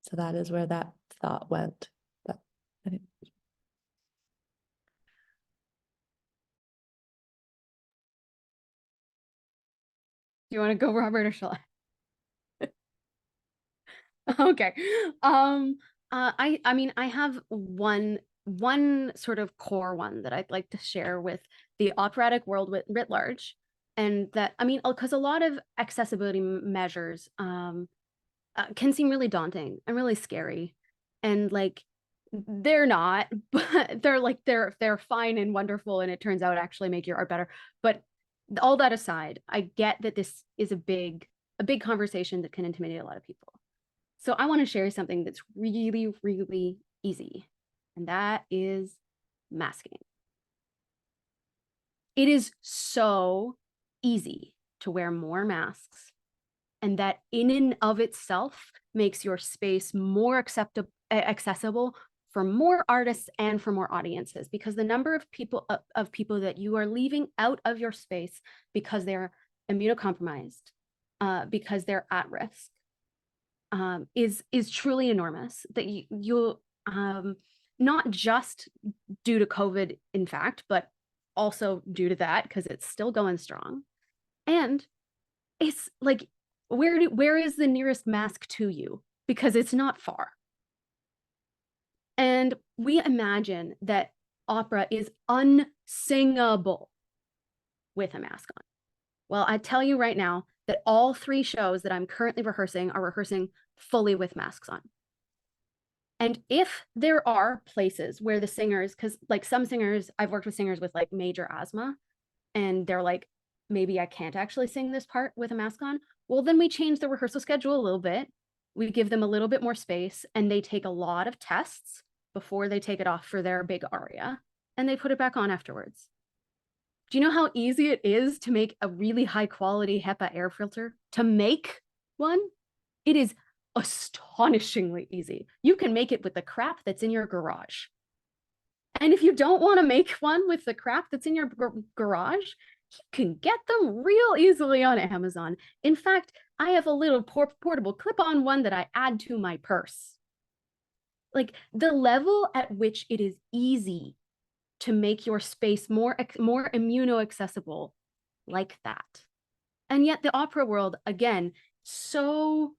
so that is where that thought went. But I think Do you want to go, Robert, or shall I? Okay. I mean, I have one sort of core one that I'd like to share with the operatic world writ large. And that, I mean, because a lot of accessibility measures can seem really daunting and really scary. And like, they're not, but they're fine and wonderful. And it turns out actually make your art better. But all that aside, I get that this is a big conversation that can intimidate a lot of people. So I want to share something that's really, really easy, and that is masking. It is so easy to wear more masks, and that in and of itself makes your space more accessible for more artists and for more audiences, because the number of people that you are leaving out of your space because they're immunocompromised, because they're at risk, is truly enormous. That you'll not just due to COVID, in fact, but also due to that, because it's still going strong. And it's like, where is the nearest mask to you? Because it's not far. And we imagine that opera is unsingable with a mask on. Well, I tell you right now that all 3 shows that I'm currently rehearsing are rehearsing fully with masks on. And if there are places where the singers, because like some singers, I've worked with singers with like major asthma, and they're like, maybe I can't actually sing this part with a mask on. Well, then we change the rehearsal schedule a little bit. We give them a little bit more space, and they take a lot of tests before they take it off for their big aria, and they put it back on afterwards. Do you know how easy it is to make a really high quality HEPA air filter? To make one, it is astonishingly easy. You can make it with the crap that's in your garage. And if you don't want to make one with the crap that's in your garage, You can get them real easily on Amazon. In fact, I have a little portable clip-on one that I add to my purse. Like the level at which it is easy to make your space more immuno-accessible like that. And yet the opera world, again, so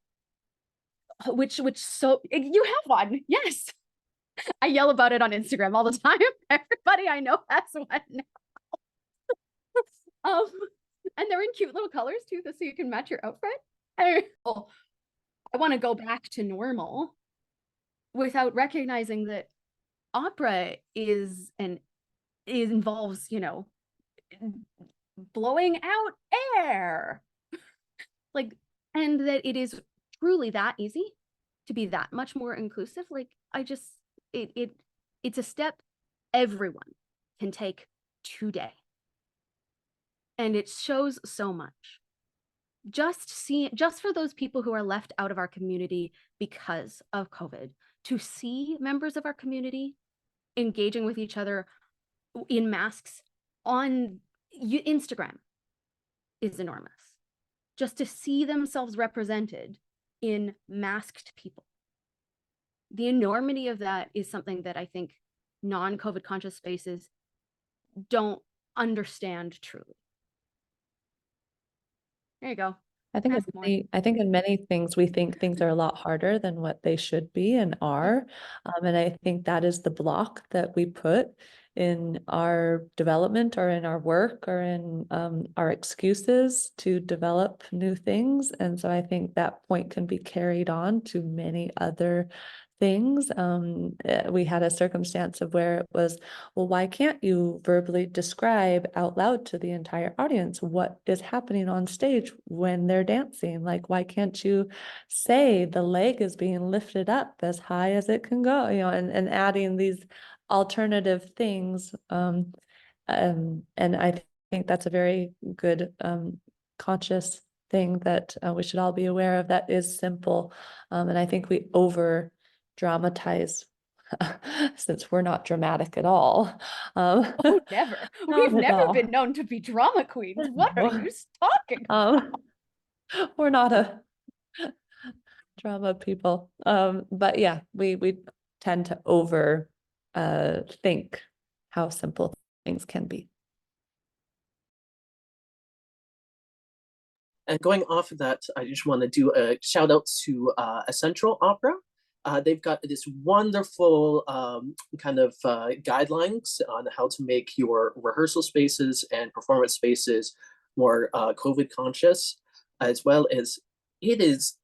you have one, yes. I yell about it on Instagram all the time. Everybody I know has one now. And they're in cute little colors too, so you can match your outfit. I want to go back to normal without recognizing that opera involves, blowing out air. Like, and that it is truly that easy to be that much more inclusive. Like, it's a step everyone can take today. And it shows so much. Just for those people who are left out of our community because of COVID, to see members of our community engaging with each other in masks on Instagram is enormous. Just to see themselves represented in masked people. The enormity of that is something that I think non-COVID conscious spaces don't understand truly. There you go. I think in many things we think things are a lot harder than what they should be and are. And I think that is the block that we put in our development or in our work or in our excuses to develop new things. And so I think that point can be carried on to many other things. We had a circumstance of where it was, well, why can't you verbally describe out loud to the entire audience what is happening on stage when they're dancing? Like, why can't you say the leg is being lifted up as high as it can go, and adding these alternative things. And I think that's a very good conscious thing that we should all be aware of, that is simple. And I think we over dramatize since we're not dramatic at all. Oh, never. We've never been known to be drama queens. What are you talking about? We're not a drama people. But yeah, we tend to over think how simple things can be. And going off of that, I just want to do a shout out to Essential Opera. They've got this wonderful kind of guidelines on how to make your rehearsal spaces and performance spaces more COVID conscious, as well as it is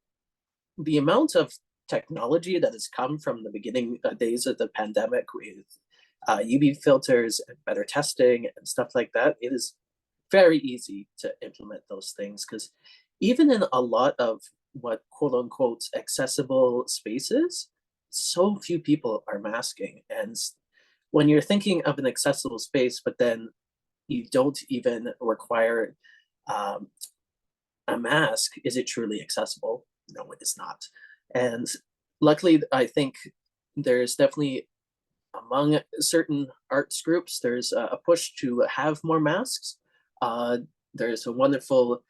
the amount of technology that has come from the beginning days of the pandemic with UV filters and better testing and stuff like that. It is very easy to implement those things, because even in a lot of what quote unquote accessible spaces, so few people are masking. And when you're thinking of an accessible space, but then you don't even require a mask, is it truly accessible? No, it is not. And luckily, I think there's definitely, among certain arts groups, there's a push to have more masks. There's a wonderful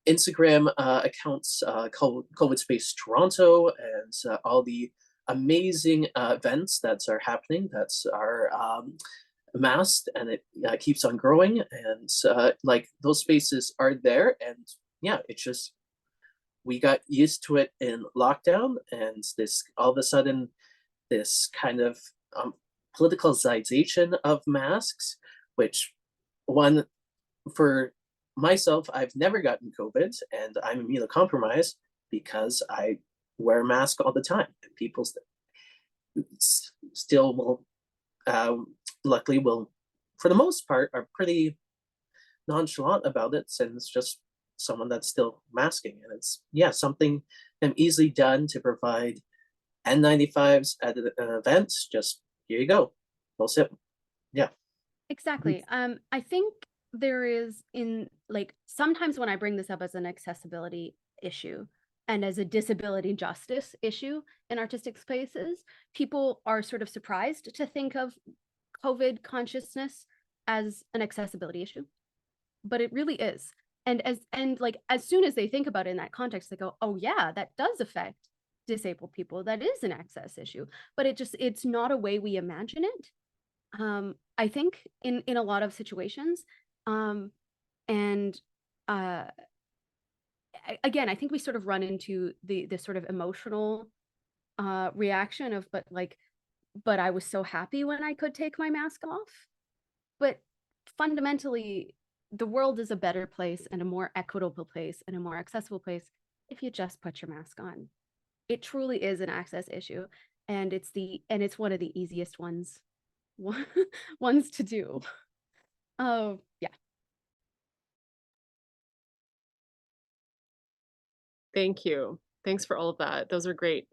Instagram accounts called COVID Space Toronto, and all the amazing events that are happening that are masked, and it keeps on growing. And like those spaces are there, and yeah, it's just we got used to it in lockdown, and this all of a sudden this kind of politicalization of masks, which one, for myself, I've never gotten COVID, and I'm immunocompromised because I wear a mask all the time. And people still will, luckily will, for the most part, are pretty nonchalant about it, and it's just someone that's still masking. And it's, yeah, something easily done to provide N95s at an event. Just, here you go, go sip. Yeah. Exactly. I think there is, in like, sometimes when I bring this up as an accessibility issue and as a disability justice issue in artistic spaces, people are sort of surprised to think of COVID consciousness as an accessibility issue, but it really is. And as soon as they think about it in that context, they go, oh yeah, that does affect disabled people. That is an access issue, but it's not a way we imagine it. I think in a lot of situations, and again, I think we sort of run into the sort of emotional reaction of, but I was so happy when I could take my mask off. But fundamentally, the world is a better place and a more equitable place and a more accessible place if you just put your mask on. It truly is an access issue, and it's one of the easiest ones to do. Oh, yeah. Thank you. Thanks for all of that. Those are great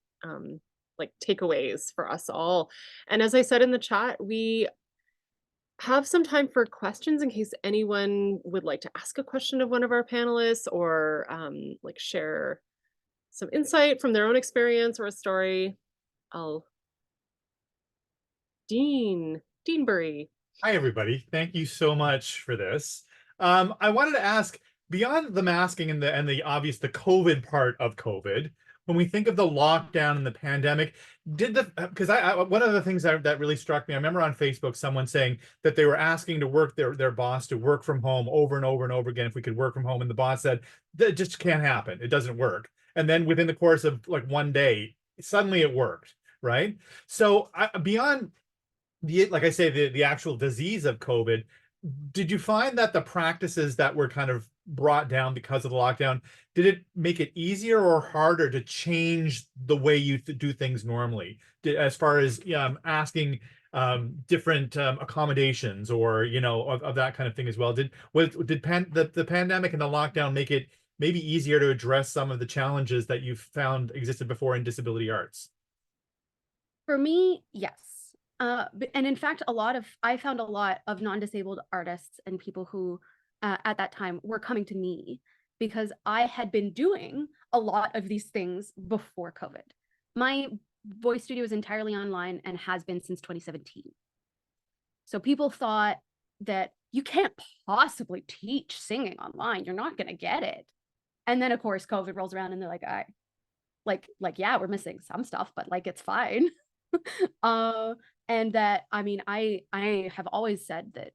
like takeaways for us all. And as I said in the chat, we have some time for questions in case anyone would like to ask a question of one of our panelists, or like share some insight from their own experience or a story. Dean Bury. Hi, everybody. Thank you so much for this. I wanted to ask, beyond the masking and the obvious, the COVID part of COVID, when we think of the lockdown and the pandemic, because one of the things that really struck me, I remember on Facebook someone saying that they were asking to work their boss to work from home over and over and over again if we could work from home, and the boss said that just can't happen. It doesn't work. And then within the course of like one day, suddenly it worked, right? So beyond like I say, the actual disease of COVID, did you find that the practices that were kind of brought down because of the lockdown, did it make it easier or harder to change the way you do things normally, as far as asking different accommodations, or of that kind of thing as well? Did the pandemic and the lockdown make it maybe easier to address some of the challenges that you found existed before in disability arts? For me, yes. And in fact, I found a lot of non-disabled artists and people who at that time were coming to me because I had been doing a lot of these things before COVID. My voice studio is entirely online and has been since 2017. So people thought that you can't possibly teach singing online. You're not going to get it. And then of course, COVID rolls around and they're like, yeah, we're missing some stuff, but like, it's fine. And that, I mean, I have always said that,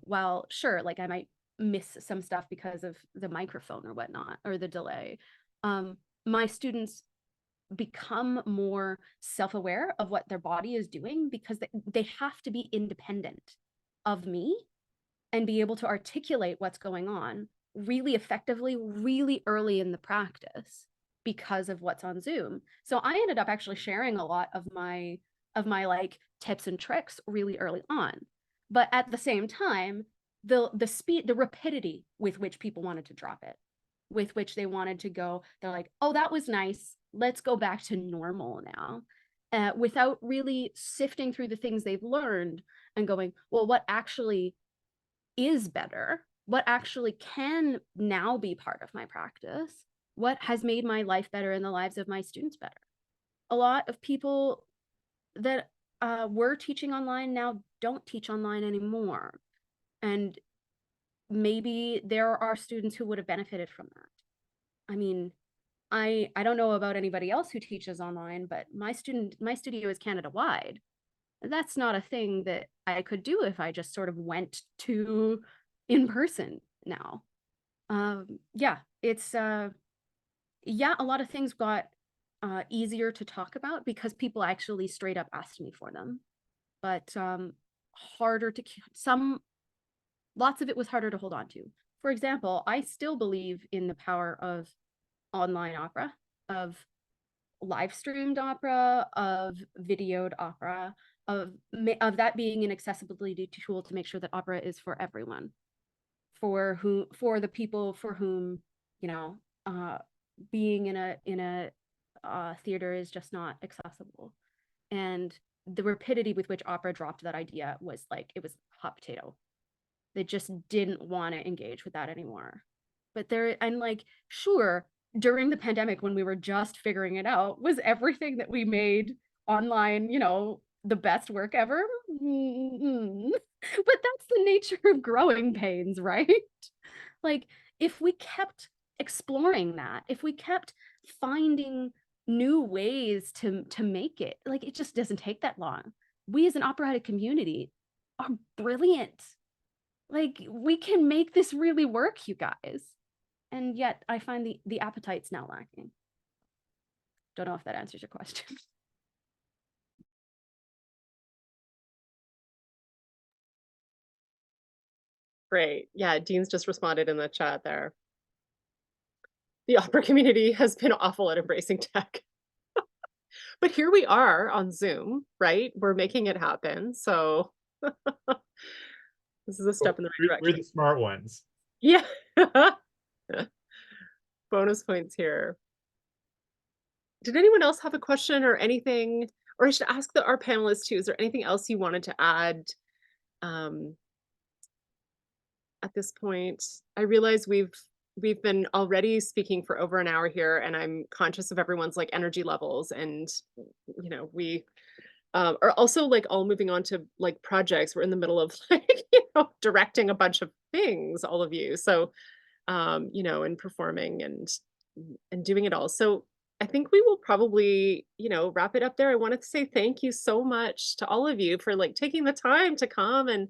while sure, like I might miss some stuff because of the microphone or whatnot, or the delay, my students become more self-aware of what their body is doing because they have to be independent of me and be able to articulate what's going on really effectively, really early in the practice because of what's on Zoom. So I ended up actually sharing a lot of my like tips and tricks really early on. But at the same time, the speed, the rapidity with which people wanted to drop it, with which they wanted to go, they're like, oh, that was nice, let's go back to normal now, without really sifting through the things they've learned and going, well, what actually is better? What actually can now be part of my practice? What has made my life better and the lives of my students better? A lot of people that were teaching online now don't teach online anymore. And maybe there are students who would have benefited from that. I mean, I don't know about anybody else who teaches online, but my studio is Canada-wide. That's not a thing that I could do if I just sort of went to in person now. Yeah, it's yeah, a lot of things got easier to talk about because people actually straight up asked me for them, but harder to lots of it was harder to hold on to. For example, I still believe in the power of online opera, of live streamed opera, of videoed opera, of that being an accessibility tool to make sure that opera is for everyone, for the people for whom, you know, being in a theater is just not accessible. And the rapidity with which opera dropped that idea was like, it was hot potato. They just didn't want to engage with that anymore. But and like, sure, during the pandemic when we were just figuring it out, was everything that we made online, you know, the best work ever? But that's the nature of growing pains, right? Like, if we kept exploring that, if we kept finding new ways to make it, like, it just doesn't take that long. We as an operatic community are brilliant. Like, we can make this really work, you guys. And yet I find the appetite's now lacking. Don't know if that answers your question. Great. Yeah, Dean's just responded in the chat there. The opera community has been awful at embracing tech. But here we are on Zoom, right? We're making it happen. So this is a step in the right We're direction. the smart ones. Yeah. Bonus points here. Did anyone else have a question or anything? Or I should ask our panelists too, is there anything else you wanted to add at this point? I realize we've been already speaking for over an hour here, and I'm conscious of everyone's like energy levels, and you know, we are also like all moving on to like projects. We're in the middle of like, you know, directing a bunch of things, all of you. So you know, and performing and doing it all. So I think we will probably, you know, wrap it up there. I wanted to say thank you so much to all of you for like taking the time to come and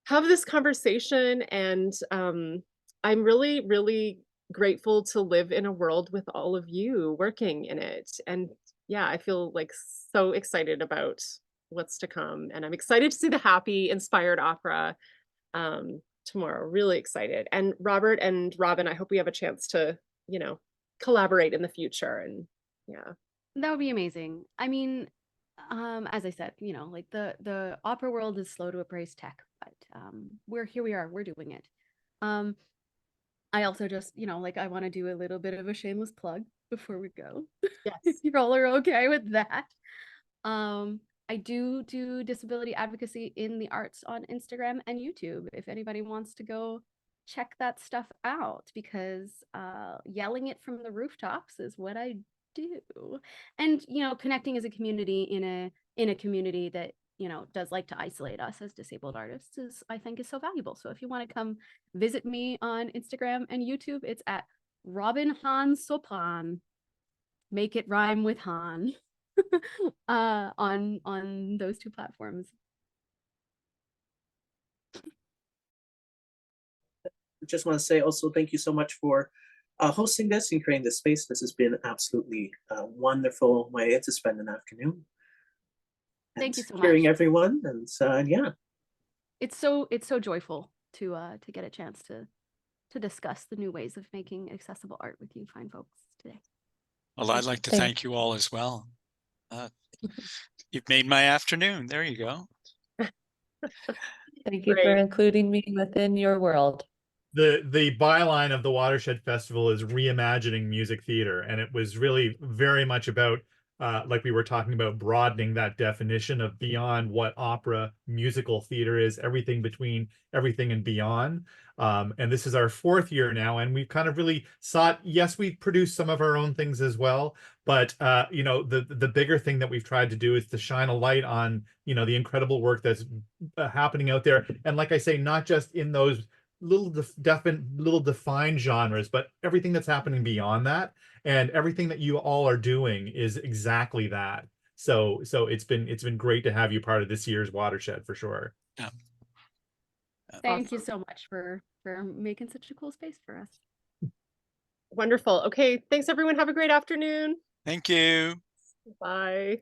have this conversation. And I'm really, really grateful to live in a world with all of you working in it. And yeah, I feel like so excited about what's to come. And I'm excited to see the happy, inspired opera tomorrow. Really excited. And Robert and Robin, I hope we have a chance to, you know, collaborate in the future. And yeah. That would be amazing. I mean, as I said, you know, like the opera world is slow to appraise tech, but we are, we're doing it. I also just, you know, like I want to do a little bit of a shameless plug before we go. Yes. If you all are okay with that. I do disability advocacy in the arts on Instagram and YouTube if anybody wants to go check that stuff out, because yelling it from the rooftops is what I do. And you know, connecting as a community in a community that, you know, does like to isolate us as disabled artists is, I think, is so valuable. So if you want to come visit me on Instagram and YouTube, it's at robinhahnsopran. Make it rhyme with Hahn. On those two platforms. Just want to say also thank you so much for hosting this and creating this space. This has been absolutely a wonderful way to spend an afternoon. Thank you so much. Hearing everyone, and yeah, it's so joyful to get a chance to discuss the new ways of making accessible art with you fine folks today. Well, I'd like to thank you all as well. You've made my afternoon. There you go. Thank you for including me within your world. The byline of the Watershed Festival is reimagining music theater, and it was really very much about like we were talking about, broadening that definition of beyond what opera musical theater is, everything between everything and beyond. And this is our 4th year now, and we've kind of really sought, yes, we produce some of our own things as well, but you know, the bigger thing that we've tried to do is to shine a light on, you know, the incredible work that's happening out there. And like I say, not just in those little defined genres, but everything that's happening beyond that, and everything that you all are doing is exactly that. So it's been great to have you part of this year's Watershed for sure. Yeah. Thank you so much for making such a cool space for us. Wonderful. Okay, thanks everyone. Have a great afternoon. Thank you. Bye.